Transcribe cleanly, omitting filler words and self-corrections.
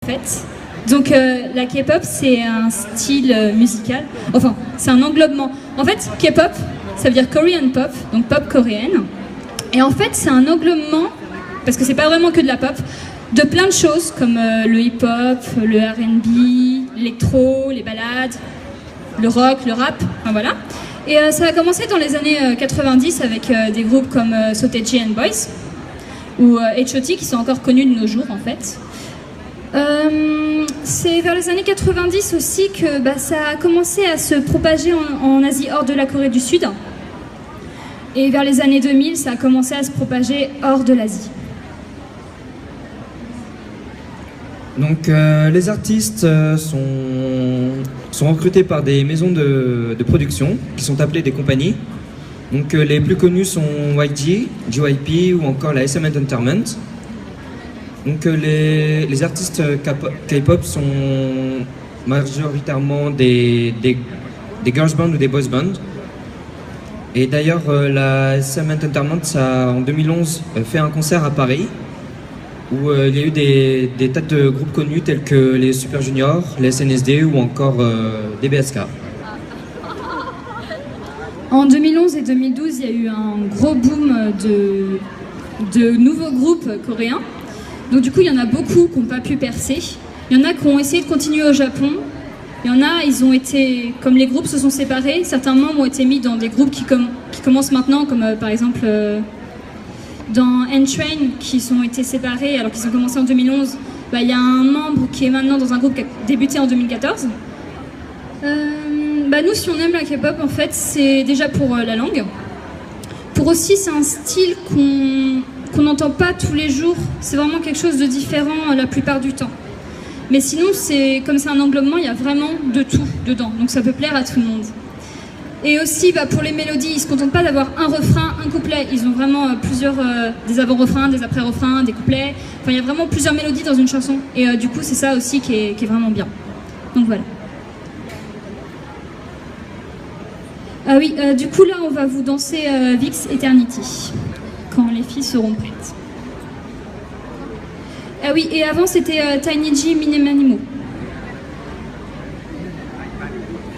en fait. Donc la K-pop, c'est un style musical, enfin, c'est un englobement. En fait, K-pop, ça veut dire Korean pop, donc pop coréenne. Et en fait, c'est un englobement, parce que c'est pas vraiment que de la pop, de plein de choses, comme le hip-hop, le R&B, l'électro, les ballades, le rock, le rap, enfin voilà. Et ça a commencé dans les années 90 avec des groupes comme Sotaeji and Boys, ou H.O.T. qui sont encore connus de nos jours, en fait. C'est vers les années 90 aussi que ça a commencé à se propager en Asie hors de la Corée du Sud. Et vers les années 2000, ça a commencé à se propager hors de l'Asie. Donc les artistes sont recrutés par des maisons de production qui sont appelées des compagnies. Donc les plus connus sont YG, JYP ou encore la SM Entertainment. Donc les artistes K-pop sont majoritairement des girls bands ou des boys bands. Et d'ailleurs la SM Entertainment a en 2011 fait un concert à Paris où il y a eu des tas de groupes connus tels que les Super Junior, les SNSD ou encore des BSK. En 2011 et 2012, il y a eu un gros boom de nouveaux groupes coréens. Donc du coup, il y en a beaucoup qui n'ont pas pu percer. Il y en a qui ont essayé de continuer au Japon. Il y en a, ils ont été, comme les groupes se sont séparés, certains membres ont été mis dans des groupes qui commencent maintenant, comme par exemple dans N-Train, qui ont été séparés alors qu'ils ont commencé en 2011. Il y a un membre qui est maintenant dans un groupe qui a débuté en 2014. Nous, si on aime la K-pop, en fait, c'est déjà pour la langue. Pour aussi, c'est un style qu'on n'entend pas tous les jours. C'est vraiment quelque chose de différent la plupart du temps. Mais sinon, comme c'est un englobement, il y a vraiment de tout dedans. Donc ça peut plaire à tout le monde. Et aussi, pour les mélodies, ils ne se contentent pas d'avoir un refrain, un couplet. Ils ont vraiment plusieurs, des avant-refrains, des après-refrains, des couplets. Enfin, il y a vraiment plusieurs mélodies dans une chanson. Et du coup, c'est ça aussi qui est vraiment bien. Donc voilà. Ah oui, du coup, là, on va vous danser Vix Eternity, quand les filles seront prêtes. Ah oui, et avant, c'était Tiny G Minimanimo.